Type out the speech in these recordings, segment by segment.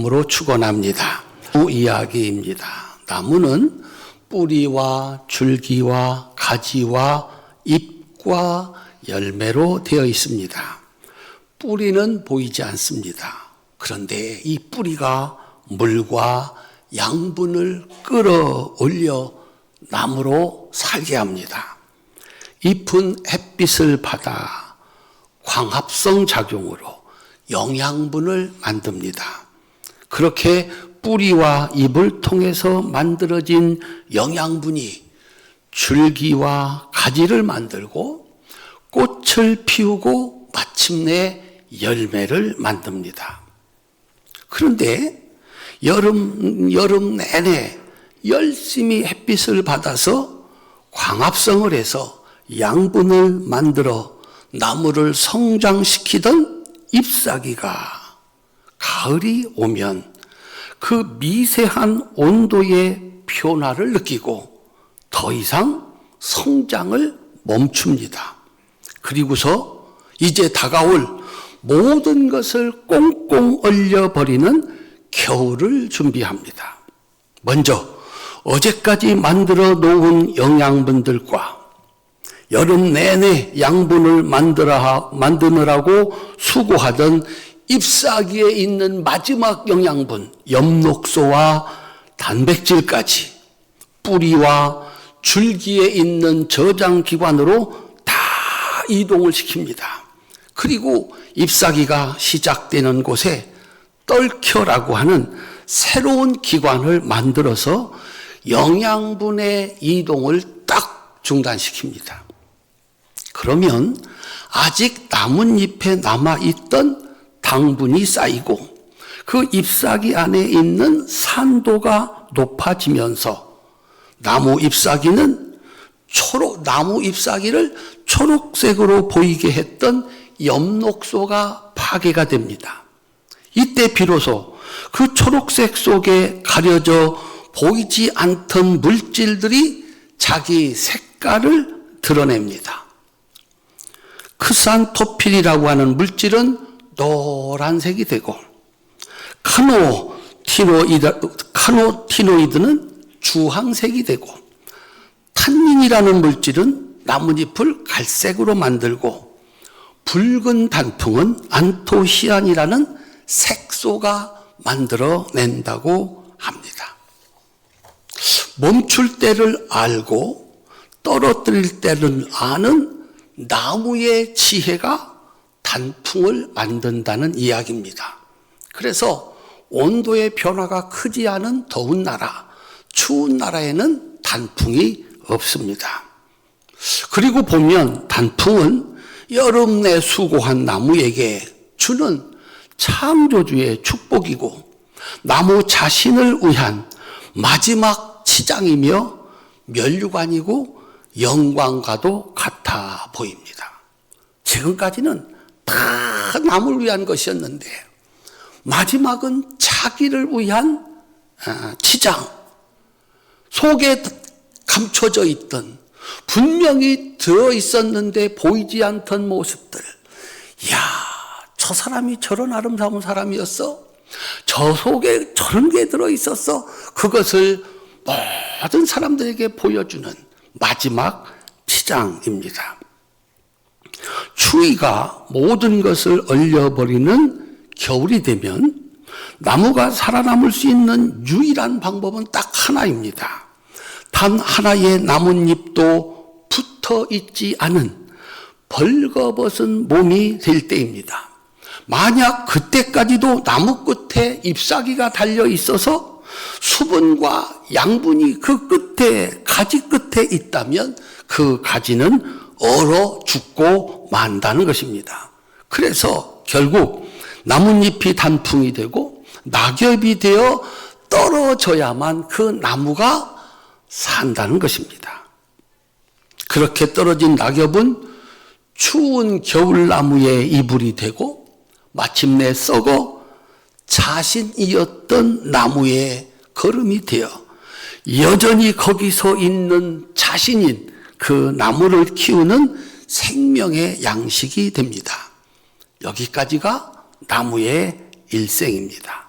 으로 축원합니다. 나무 이야기입니다. 나무는 뿌리와 줄기와 가지와 잎과 열매로 되어 있습니다. 뿌리는 보이지 않습니다. 그런데 이 뿌리가 물과 양분을 끌어올려 나무로 살게 합니다. 잎은 햇빛을 받아 광합성 작용으로 영양분을 만듭니다. 그렇게 뿌리와 잎을 통해서 만들어진 영양분이 줄기와 가지를 만들고 꽃을 피우고 마침내 열매를 만듭니다. 그런데 여름 내내 열심히 햇빛을 받아서 광합성을 해서 양분을 만들어 나무를 성장시키던 잎사귀가 가을이 오면 그 미세한 온도의 변화를 느끼고 더 이상 성장을 멈춥니다. 그리고서 이제 다가올 모든 것을 꽁꽁 얼려버리는 겨울을 준비합니다. 먼저 어제까지 만들어 놓은 영양분들과 여름 내내 양분을 만드느라고 수고하던 잎사귀에 있는 마지막 영양분, 엽록소와 단백질까지 뿌리와 줄기에 있는 저장기관으로 다 이동을 시킵니다. 그리고 잎사귀가 시작되는 곳에 떨켜라고 하는 새로운 기관을 만들어서 영양분의 이동을 딱 중단시킵니다. 그러면 아직 나뭇잎에 남아있던 당분이 쌓이고 그 잎사귀 안에 있는 산도가 높아지면서 나무 잎사귀를 초록색으로 보이게 했던 엽록소가 파괴가 됩니다. 이때 비로소 그 초록색 속에 가려져 보이지 않던 물질들이 자기 색깔을 드러냅니다. 크산토필이라고 하는 물질은 노란색이 되고 카로티노이드는 주황색이 되고 탄닌이라는 물질은 나뭇잎을 갈색으로 만들고 붉은 단풍은 안토시안이라는 색소가 만들어낸다고 합니다. 멈출 때를 알고 떨어뜨릴 때를 아는 나무의 지혜가 단풍을 만든다는 이야기입니다. 그래서 온도의 변화가 크지 않은 더운 나라, 추운 나라에는 단풍이 없습니다. 그리고 보면 단풍은 여름 내 수고한 나무에게 주는 창조주의 축복이고 나무 자신을 위한 마지막 치장이며 면류관이고 영광과도 같아 보입니다. 지금까지는 다 남을 위한 것이었는데 마지막은 자기를 위한 치장, 속에 감춰져 있던 분명히 들어있었는데 보이지 않던 모습들. 이야, 저 사람이 저런 아름다운 사람이었어? 저 속에 저런 게 들어있었어? 그것을 모든 사람들에게 보여주는 마지막 치장입니다. 추위가 모든 것을 얼려버리는 겨울이 되면 나무가 살아남을 수 있는 유일한 방법은 딱 하나입니다. 단 하나의 나뭇잎도 붙어 있지 않은 벌거벗은 몸이 될 때입니다. 만약 그때까지도 나무 끝에 잎사귀가 달려 있어서 수분과 양분이 그 끝에, 가지 끝에 있다면 그 가지는 얼어 죽고 만다는 것입니다. 그래서 결국 나뭇잎이 단풍이 되고 낙엽이 되어 떨어져야만 그 나무가 산다는 것입니다. 그렇게 떨어진 낙엽은 추운 겨울나무의 이불이 되고 마침내 썩어 자신이었던 나무의 거름이 되어 여전히 거기서 있는 자신인 그 나무를 키우는 생명의 양식이 됩니다. 여기까지가 나무의 일생입니다.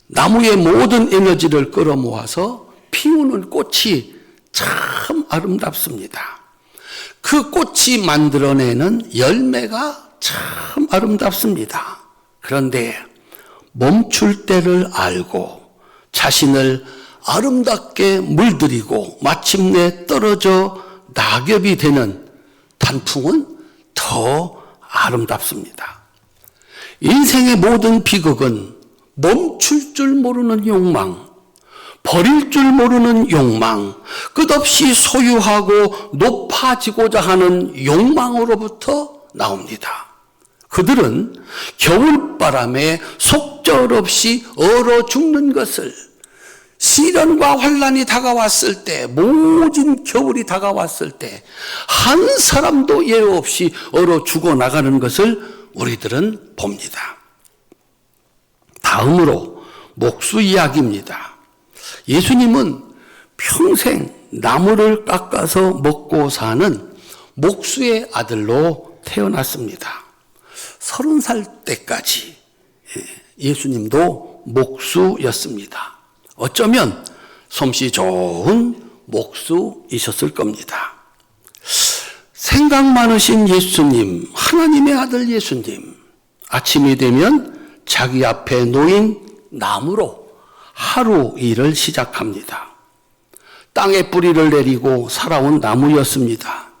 나무의 모든 에너지를 끌어모아서 피우는 꽃이 참 아름답습니다. 그 꽃이 만들어내는 열매가 참 아름답습니다. 그런데 멈출 때를 알고 자신을 아름답게 물들이고 마침내 떨어져 낙엽이 되는 단풍은 더 아름답습니다. 인생의 모든 비극은 멈출 줄 모르는 욕망, 버릴 줄 모르는 욕망, 끝없이 소유하고 높아지고자 하는 욕망으로부터 나옵니다. 그들은 겨울바람에 속절없이 얼어 죽는 것을, 시련과 환난이 다가왔을 때, 모진 겨울이 다가왔을 때 한 사람도 예외 없이 얼어 죽어나가는 것을 우리들은 봅니다. 다음으로 목수 이야기입니다. 예수님은 평생 나무를 깎아서 먹고 사는 목수의 아들로 태어났습니다. 30살 때까지 예수님도 목수였습니다. 어쩌면 솜씨 좋은 목수이셨을 겁니다. 생각 많으신 예수님, 하나님의 아들 예수님, 아침이 되면 자기 앞에 놓인 나무로 하루 일을 시작합니다. 땅에 뿌리를 내리고 살아온 나무였습니다.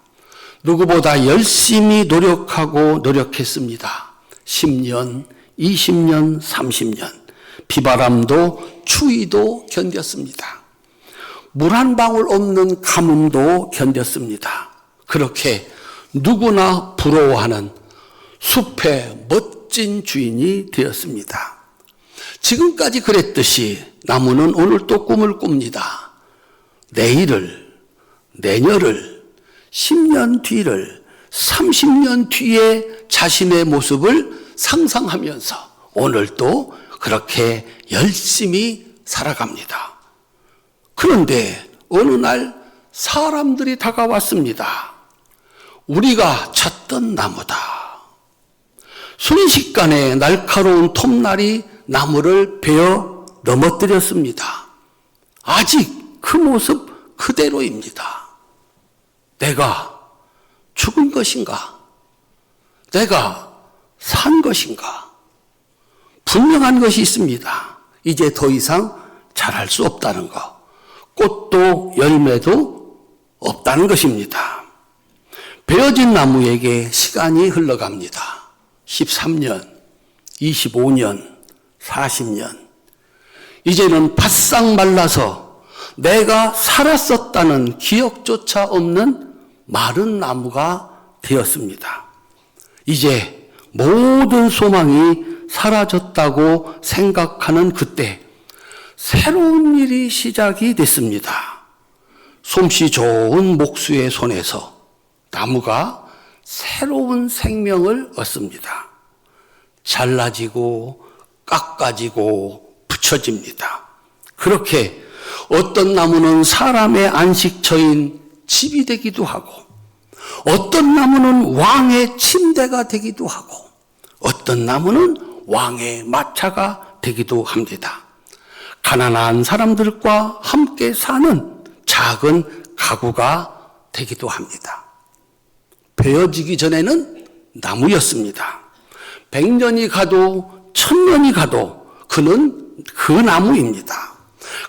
누구보다 열심히 노력했습니다. 10년, 20년, 30년. 비바람도 추위도 견뎠습니다. 물 한 방울 없는 가뭄도 견뎠습니다. 그렇게 누구나 부러워하는 숲의 멋진 주인이 되었습니다. 지금까지 그랬듯이 나무는 오늘 또 꿈을 꿉니다. 내일을, 내년을, 10년 뒤를, 30년 뒤에 자신의 모습을 상상하면서 오늘 또 그렇게 열심히 살아갑니다. 그런데 어느 날 사람들이 다가왔습니다. 우리가 찾던 나무다. 순식간에 날카로운 톱날이 나무를 베어 넘어뜨렸습니다. 아직 그 모습 그대로입니다. 내가 죽은 것인가? 내가 산 것인가? 분명한 것이 있습니다. 이제 더 이상 자랄 수 없다는 것. 꽃도 열매도 없다는 것입니다. 베어진 나무에게 시간이 흘러갑니다. 13년, 25년, 40년. 이제는 바싹 말라서 내가 살았었다는 기억조차 없는 마른 나무가 되었습니다. 이제 모든 소망이 사라졌다고 생각하는 그때 새로운 일이 시작이 됐습니다. 솜씨 좋은 목수의 손에서 나무가 새로운 생명을 얻습니다. 잘라지고 깎아지고 붙여집니다. 그렇게 어떤 나무는 사람의 안식처인 집이 되기도 하고, 어떤 나무는 왕의 침대가 되기도 하고, 어떤 나무는 왕의 마차가 되기도 합니다. 가난한 사람들과 함께 사는 작은 가구가 되기도 합니다. 베어지기 전에는 나무였습니다. 100년이 가도 1000년이 가도 그는 그 나무입니다.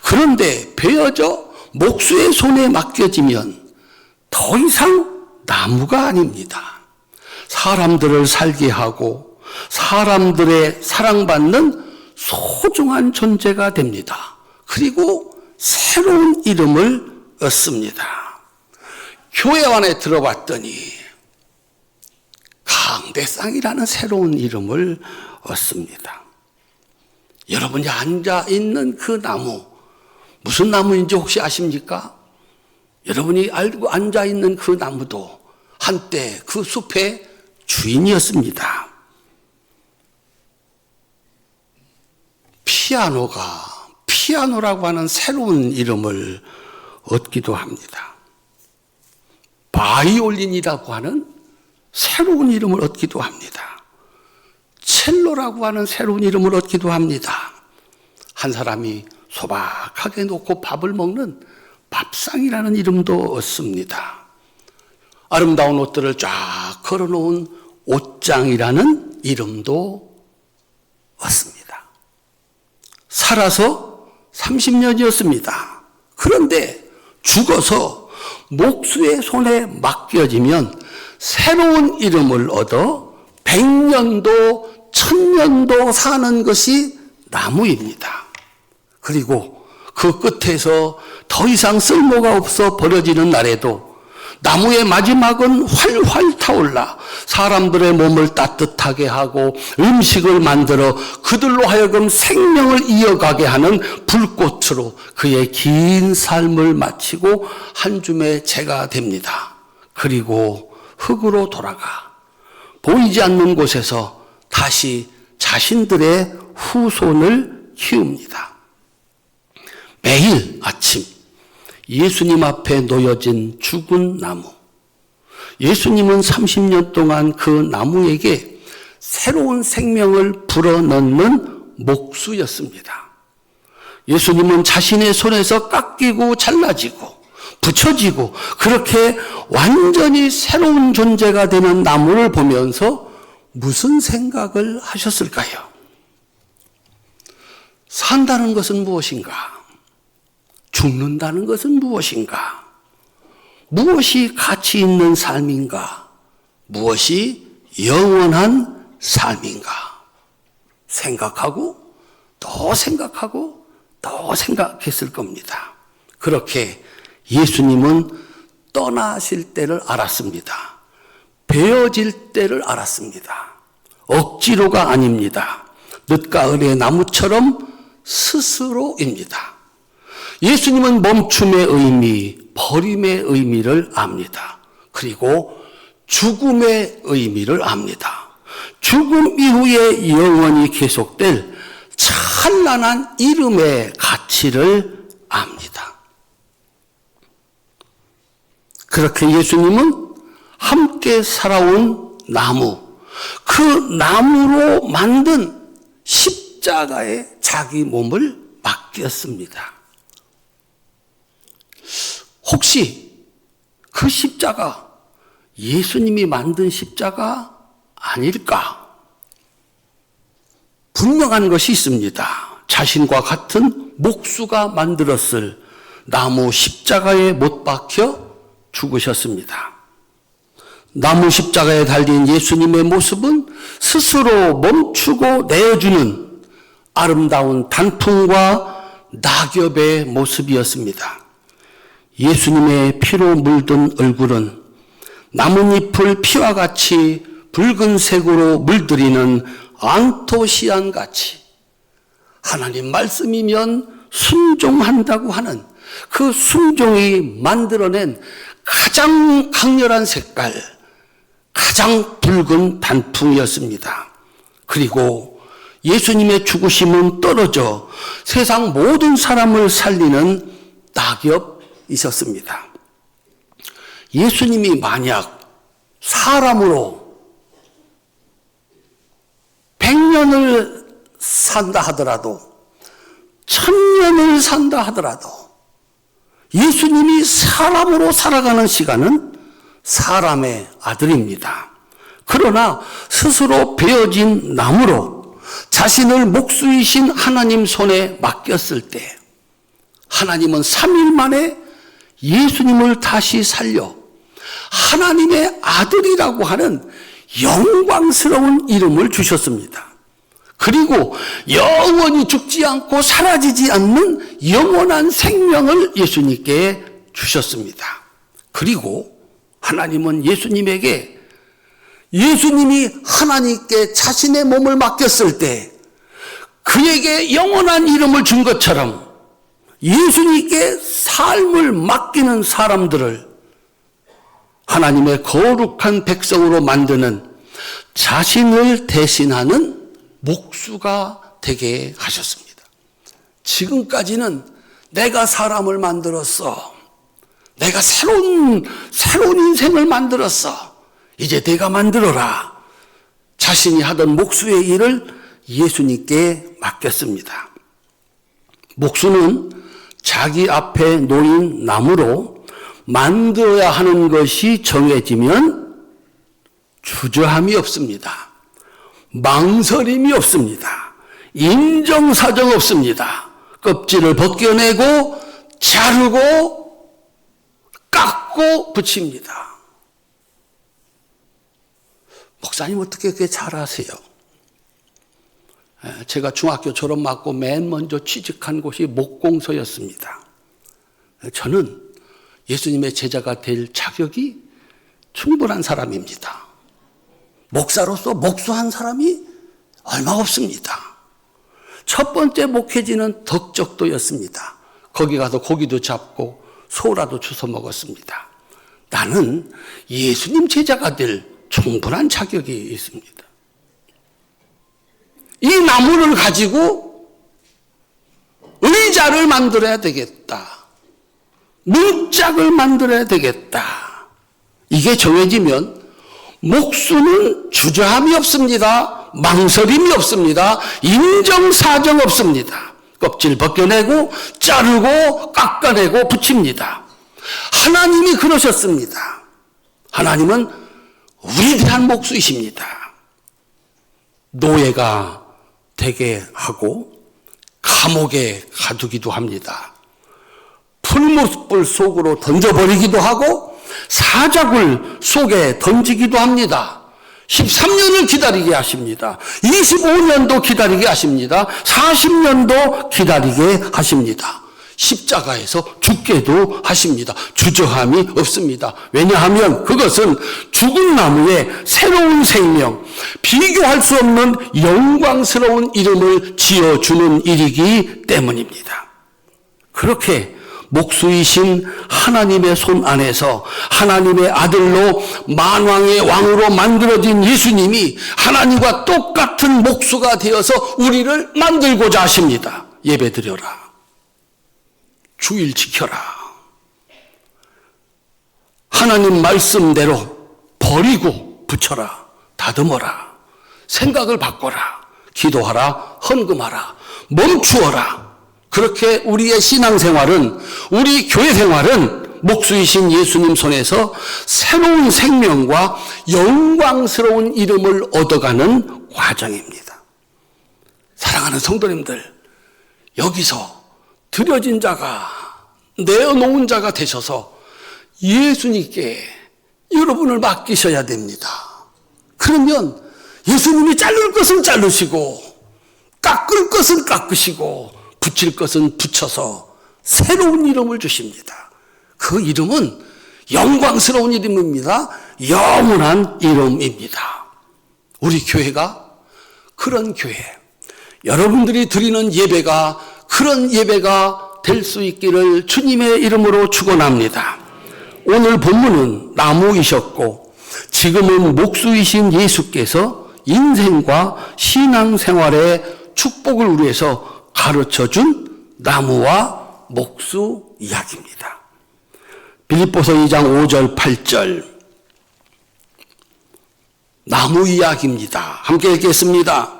그런데 베어져 목수의 손에 맡겨지면 더 이상 나무가 아닙니다. 사람들을 살게 하고 사람들의 사랑받는 소중한 존재가 됩니다. 그리고 새로운 이름을 얻습니다. 교회 안에 들어봤더니 강대상이라는 새로운 이름을 얻습니다. 여러분이 앉아있는 그 나무, 무슨 나무인지 혹시 아십니까? 여러분이 알고 앉아있는 그 나무도 한때 그 숲의 주인이었습니다. 피아노라고 하는 새로운 이름을 얻기도 합니다. 바이올린이라고 하는 새로운 이름을 얻기도 합니다. 첼로라고 하는 새로운 이름을 얻기도 합니다. 한 사람이 소박하게 놓고 밥을 먹는 밥상이라는 이름도 얻습니다. 아름다운 옷들을 쫙 걸어놓은 옷장이라는 이름도 얻습니다. 살아서 30년이었습니다. 그런데 죽어서 목수의 손에 맡겨지면 새로운 이름을 얻어 100년도, 1000년도 사는 것이 나무입니다. 그리고 그 끝에서 더 이상 쓸모가 없어 버려지는 날에도 나무의 마지막은 활활 타올라 사람들의 몸을 따뜻하게 하고 음식을 만들어 그들로 하여금 생명을 이어가게 하는 불꽃으로 그의 긴 삶을 마치고 한 줌의 재가 됩니다. 그리고 흙으로 돌아가 보이지 않는 곳에서 다시 자신들의 후손을 키웁니다. 매일 아침 예수님 앞에 놓여진 죽은 나무. 예수님은 30년 동안 그 나무에게 새로운 생명을 불어넣는 목수였습니다. 예수님은 자신의 손에서 깎이고 잘라지고 붙여지고 그렇게 완전히 새로운 존재가 되는 나무를 보면서 무슨 생각을 하셨을까요? 산다는 것은 무엇인가? 죽는다는 것은 무엇인가? 무엇이 가치 있는 삶인가? 무엇이 영원한 삶인가? 생각하고 더 생각하고 더 생각했을 겁니다. 그렇게 예수님은 떠나실 때를 알았습니다. 베어질 때를 알았습니다. 억지로가 아닙니다. 늦가을의 나무처럼 스스로입니다. 예수님은 멈춤의 의미, 버림의 의미를 압니다. 그리고 죽음의 의미를 압니다. 죽음 이후에 영원히 계속될 찬란한 이름의 가치를 압니다. 그렇게 예수님은 함께 살아온 나무, 그 나무로 만든 십자가에 자기 몸을 맡겼습니다. 혹시 그 십자가 예수님이 만든 십자가 아닐까? 분명한 것이 있습니다. 자신과 같은 목수가 만들었을 나무 십자가에 못 박혀 죽으셨습니다. 나무 십자가에 달린 예수님의 모습은 스스로 멈추고 내어주는 아름다운 단풍과 낙엽의 모습이었습니다. 예수님의 피로 물든 얼굴은 나뭇잎을 피와 같이 붉은색으로 물들이는 안토시안 같이 하나님 말씀이면 순종한다고 하는 그 순종이 만들어낸 가장 강렬한 색깔, 가장 붉은 단풍이었습니다. 그리고 예수님의 죽으심은 떨어져 세상 모든 사람을 살리는 낙엽이셨습니다. 예수님이 만약 사람으로 100년을 산다 하더라도 1000년을 산다 하더라도 예수님이 사람으로 살아가는 시간은 사람의 아들입니다. 그러나 스스로 베어진 나무로 자신을 목수이신 하나님 손에 맡겼을 때 하나님은 3일 만에 예수님을 다시 살려 하나님의 아들이라고 하는 영광스러운 이름을 주셨습니다. 그리고 영원히 죽지 않고 사라지지 않는 영원한 생명을 예수님께 주셨습니다. 그리고 하나님은 예수님에게 예수님이 하나님께 자신의 몸을 맡겼을 때 그에게 영원한 이름을 준 것처럼 예수님께 삶을 맡기는 사람들을 하나님의 거룩한 백성으로 만드는 자신을 대신하는 목수가 되게 하셨습니다. 지금까지는 내가 사람을 만들었어. 내가 새로운 인생을 만들었어. 이제 내가 만들어라. 자신이 하던 목수의 일을 예수님께 맡겼습니다. 목수는 자기 앞에 놓인 나무로 만들어야 하는 것이 정해지면 주저함이 없습니다. 망설임이 없습니다. 인정사정 없습니다. 껍질을 벗겨내고 자르고 깎고 붙입니다. 목사님 어떻게 그렇게 잘하세요? 제가 중학교 졸업 맞고 맨 먼저 취직한 곳이 목공소였습니다. 저는 예수님의 제자가 될 자격이 충분한 사람입니다. 목사로서 목수한 사람이 얼마 없습니다. 첫 번째 목회지는 덕적도였습니다. 거기 가서 고기도 잡고 소라도 주워 먹었습니다. 나는 예수님 제자가 될 충분한 자격이 있습니다. 이 나무를 가지고 의자를 만들어야 되겠다. 문짝을 만들어야 되겠다. 이게 정해지면 목수는 주저함이 없습니다. 망설임이 없습니다. 인정사정 없습니다. 껍질 벗겨내고 자르고 깎아내고 붙입니다. 하나님이 그러셨습니다. 하나님은 위대한 목수이십니다. 노예가 되게 하고 감옥에 가두기도 합니다. 풀무불 속으로 던져버리기도 하고 사자굴 속에 던지기도 합니다. 13년을 기다리게 하십니다. 25년도 기다리게 하십니다. 40년도 기다리게 하십니다. 십자가에서 죽게도 하십니다. 주저함이 없습니다. 왜냐하면 그것은 죽은 나무에 새로운 생명, 비교할 수 없는 영광스러운 이름을 지어주는 일이기 때문입니다. 그렇게 목수이신 하나님의 손 안에서 하나님의 아들로 만왕의 왕으로 만들어진 예수님이 하나님과 똑같은 목수가 되어서 우리를 만들고자 하십니다. 예배드려라. 주일 지켜라. 하나님 말씀대로 버리고 붙여라. 다듬어라. 생각을 바꿔라. 기도하라. 헌금하라. 멈추어라. 그렇게 우리의 신앙생활은, 우리 교회 생활은 목수이신 예수님 손에서 새로운 생명과 영광스러운 이름을 얻어가는 과정입니다. 사랑하는 성도님들, 여기서 드려진 자가, 내어놓은 자가 되셔서 예수님께 여러분을 맡기셔야 됩니다. 그러면 예수님이 자를 것은 자르시고 깎을 것은 깎으시고 붙일 것은 붙여서 새로운 이름을 주십니다. 그 이름은 영광스러운 이름입니다. 영원한 이름입니다. 우리 교회가 그런 교회, 여러분들이 드리는 예배가 그런 예배가 될 수 있기를 주님의 이름으로 축원합니다. 오늘 본문은 나무이셨고 지금은 목수이신 예수께서 인생과 신앙생활의 축복을 위해서 가르쳐준 나무와 목수 이야기입니다. 빌립보서 2장 5절 8절 나무 이야기입니다. 함께 읽겠습니다.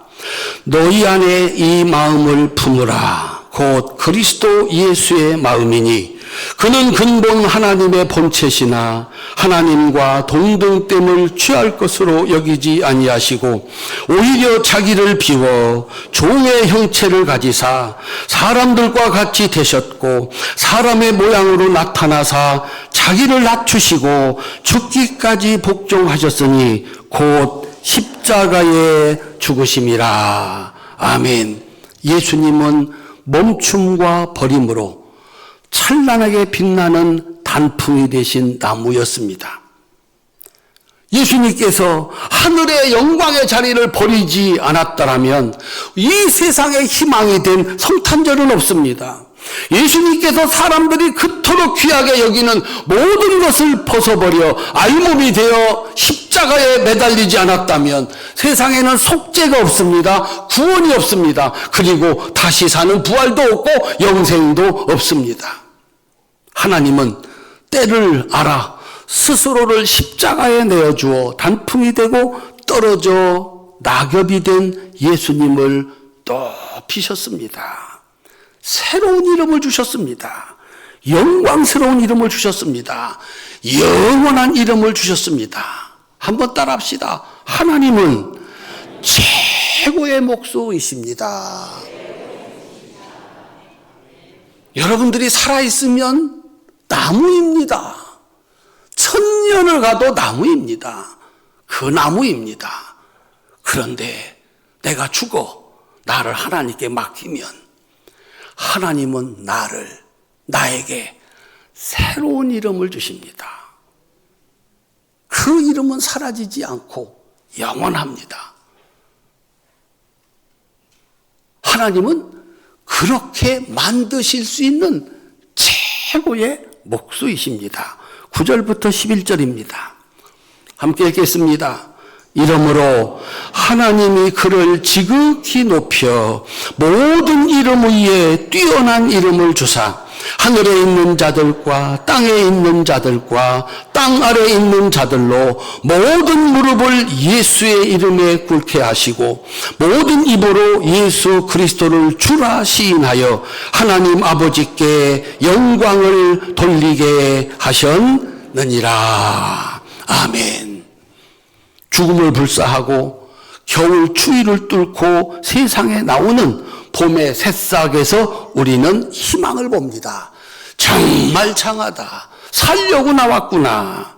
너희 안에 이 마음을 품으라. 곧 그리스도 예수의 마음이니 그는 근본 하나님의 본체시나 하나님과 동등됨을 취할 것으로 여기지 아니하시고 오히려 자기를 비워 종의 형체를 가지사 사람들과 같이 되셨고 사람의 모양으로 나타나사 자기를 낮추시고 죽기까지 복종하셨으니 곧 십자가에 죽으심이라. 아멘. 예수님은 멈춤과 버림으로 찬란하게 빛나는 단풍이 되신 나무였습니다. 예수님께서 하늘의 영광의 자리를 버리지 않았더라면 이 세상의 희망이 된 성탄절은 없습니다. 예수님께서 사람들이 그토록 귀하게 여기는 모든 것을 벗어버려 알몸이 되어 십자가에 매달리지 않았다면 세상에는 속죄가 없습니다. 구원이 없습니다. 그리고 다시 사는 부활도 없고 영생도 없습니다. 하나님은 때를 알아 스스로를 십자가에 내어주어 단풍이 되고 떨어져 낙엽이 된 예수님을 또 피셨습니다. 새로운 이름을 주셨습니다. 영광스러운 이름을 주셨습니다. 영원한 이름을 주셨습니다. 한번 따라합시다. 하나님은 최고의 목수이십니다. 여러분들이 살아있으면 나무입니다. 천년을 가도 나무입니다. 그 나무입니다. 그런데 내가 죽어 나를 하나님께 맡기면 하나님은 나에게 새로운 이름을 주십니다. 그 이름은 사라지지 않고 영원합니다. 하나님은 그렇게 만드실 수 있는 최고의 목수이십니다. 9절부터 11절입니다. 함께 읽겠습니다. 이러므로 하나님이 그를 지극히 높여 모든 이름 위에 뛰어난 이름을 주사 하늘에 있는 자들과 땅에 있는 자들과 땅 아래에 있는 자들로 모든 무릎을 예수의 이름에 꿇게 하시고 모든 입으로 예수 그리스도를 주라 시인하여 하나님 아버지께 영광을 돌리게 하셨느니라. 아멘. 죽음을 불사하고 겨울 추위를 뚫고 세상에 나오는 봄의 새싹에서 우리는 희망을 봅니다. 정말 장하다. 살려고 나왔구나.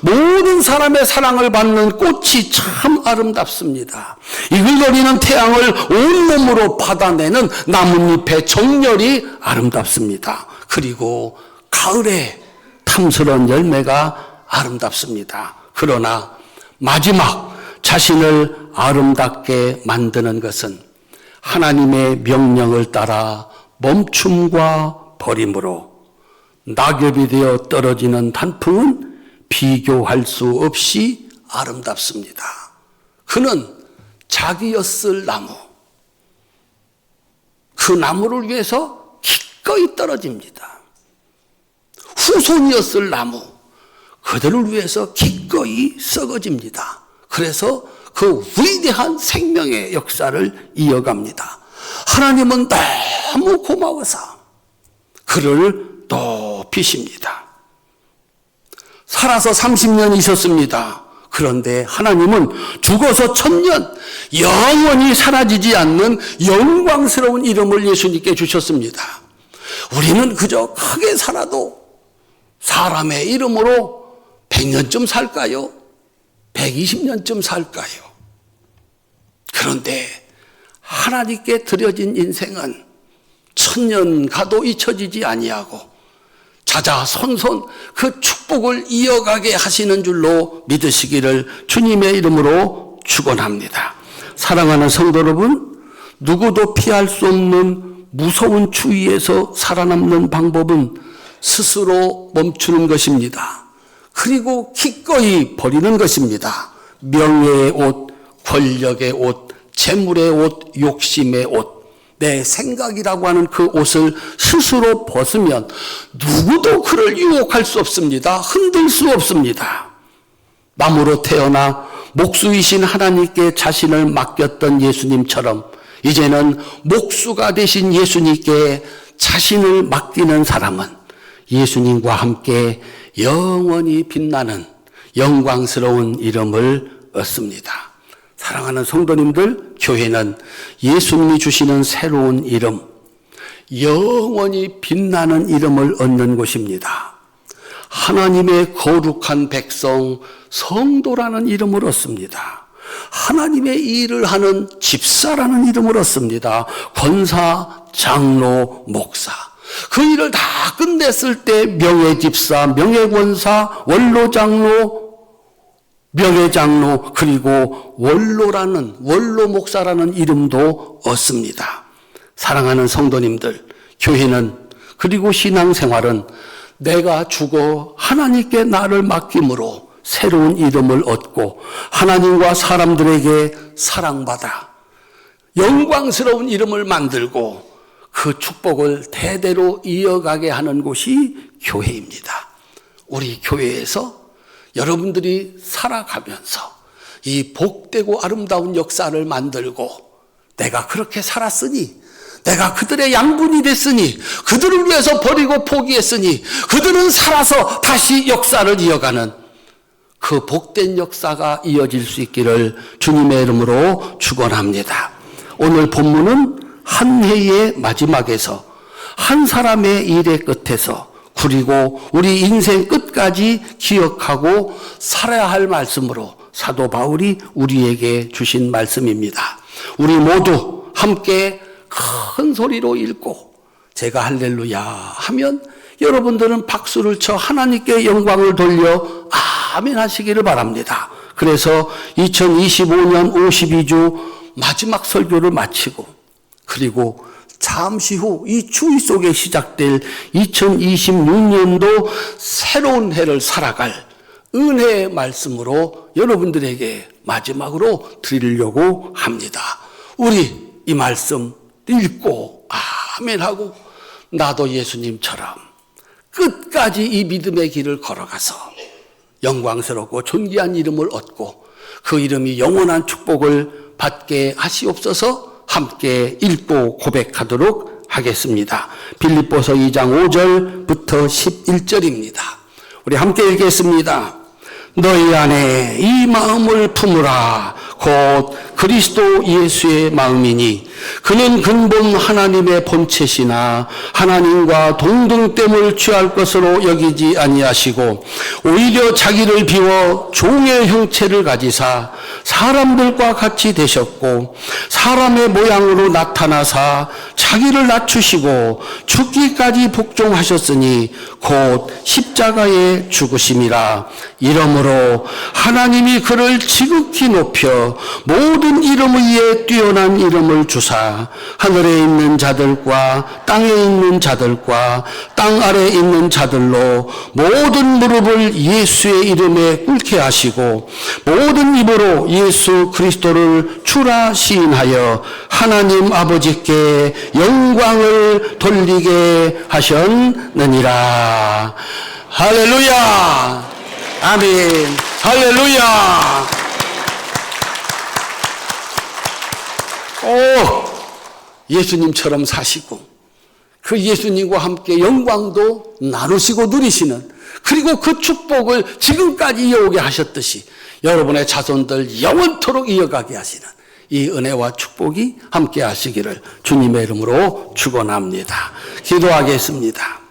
모든 사람의 사랑을 받는 꽃이 참 아름답습니다. 이글거리는 태양을 온몸으로 받아내는 나뭇잎의 정열이 아름답습니다. 그리고 가을에 탐스러운 열매가 아름답습니다. 그러나 마지막 자신을 아름답게 만드는 것은 하나님의 명령을 따라 멈춤과 버림으로 낙엽이 되어 떨어지는 단풍은 비교할 수 없이 아름답습니다. 그는 자기였을 나무, 그 나무를 위해서 기꺼이 떨어집니다. 후손이었을 나무, 그들을 위해서 기꺼이 썩어집니다. 그래서 그 위대한 생명의 역사를 이어갑니다. 하나님은 너무 고마워서 그를 높이십니다. 살아서 30년 있었습니다. 그런데 하나님은 죽어서 1000년 영원히 사라지지 않는 영광스러운 이름을 예수님께 주셨습니다. 우리는 그저 크게 살아도 사람의 이름으로 100년쯤 살까요? 120년쯤 살까요? 그런데 하나님께 드려진 인생은 1000년 가도 잊혀지지 아니하고 자자손손 그 축복을 이어가게 하시는 줄로 믿으시기를 주님의 이름으로 축원합니다. 사랑하는 성도 여러분, 누구도 피할 수 없는 무서운 추위에서 살아남는 방법은 스스로 멈추는 것입니다. 그리고 기꺼이 버리는 것입니다. 명예의 옷, 권력의 옷, 재물의 옷, 욕심의 옷, 내 생각이라고 하는 그 옷을 스스로 벗으면 누구도 그를 유혹할 수 없습니다. 흔들 수 없습니다. 나무로 태어나 목수이신 하나님께 자신을 맡겼던 예수님처럼 이제는 목수가 되신 예수님께 자신을 맡기는 사람은 예수님과 함께 영원히 빛나는 영광스러운 이름을 얻습니다. 사랑하는 성도님들, 교회는 예수님이 주시는 새로운 이름, 영원히 빛나는 이름을 얻는 곳입니다. 하나님의 거룩한 백성, 성도라는 이름을 얻습니다. 하나님의 일을 하는 집사라는 이름을 얻습니다. 권사, 장로, 목사. 그 일을 다 끝냈을 때 명예집사, 명예권사, 원로장로, 명예장로, 그리고 원로 목사라는 이름도 얻습니다. 사랑하는 성도님들, 교회는 그리고 신앙생활은 내가 죽어 하나님께 나를 맡김으로 새로운 이름을 얻고 하나님과 사람들에게 사랑받아 영광스러운 이름을 만들고 그 축복을 대대로 이어가게 하는 곳이 교회입니다. 우리 교회에서 여러분들이 살아가면서 이 복되고 아름다운 역사를 만들고 내가 그렇게 살았으니 내가 그들의 양분이 됐으니, 그들을 위해서 버리고 포기했으니 그들은 살아서 다시 역사를 이어가는 그 복된 역사가 이어질 수 있기를 주님의 이름으로 축원합니다. 오늘 본문은 한 해의 마지막에서 한 사람의 일의 끝에서, 그리고 우리 인생 끝까지 기억하고 살아야 할 말씀으로 사도 바울이 우리에게 주신 말씀입니다. 우리 모두 함께 큰 소리로 읽고 제가 할렐루야 하면 여러분들은 박수를 쳐 하나님께 영광을 돌려 아멘 하시기를 바랍니다. 그래서 2025년 52주 마지막 설교를 마치고, 그리고 잠시 후 이 추위 속에 시작될 2026년도 새로운 해를 살아갈 은혜의 말씀으로 여러분들에게 마지막으로 드리려고 합니다. 우리 이 말씀 읽고 아멘하고 나도 예수님처럼 끝까지 이 믿음의 길을 걸어가서 영광스럽고 존귀한 이름을 얻고 그 이름이 영원한 축복을 받게 하시옵소서. 함께 읽고 고백하도록 하겠습니다. 빌립보서 2장 5절부터 11절입니다. 우리 함께 읽겠습니다. 너희 안에 이 마음을 품으라. 곧 그리스도 예수의 마음이니 그는 근본 하나님의 본체시나 하나님과 동등됨을 취할 것으로 여기지 아니하시고 오히려 자기를 비워 종의 형체를 가지사 사람들과 같이 되셨고 사람의 모양으로 나타나사 자기를 낮추시고 죽기까지 복종하셨으니 곧 십자가에 죽으심이라. 이러므로 하나님이 그를 지극히 높여 모든 이름 위에 뛰어난 이름을 주사 하늘에 있는 자들과 땅에 있는 자들과 땅 아래에 있는 자들로 모든 무릎을 예수의 이름에 꿇게 하시고 모든 입으로 예수 그리스도를 주라 시인하여 하나님 아버지께 영광을 돌리게 하셨느니라. 할렐루야. 아멘. 할렐루야. 예수님처럼 사시고 그 예수님과 함께 영광도 나누시고 누리시는, 그리고 그 축복을 지금까지 이어오게 하셨듯이 여러분의 자손들 영원토록 이어가게 하시는 이 은혜와 축복이 함께 하시기를 주님의 이름으로 축원합니다. 기도하겠습니다.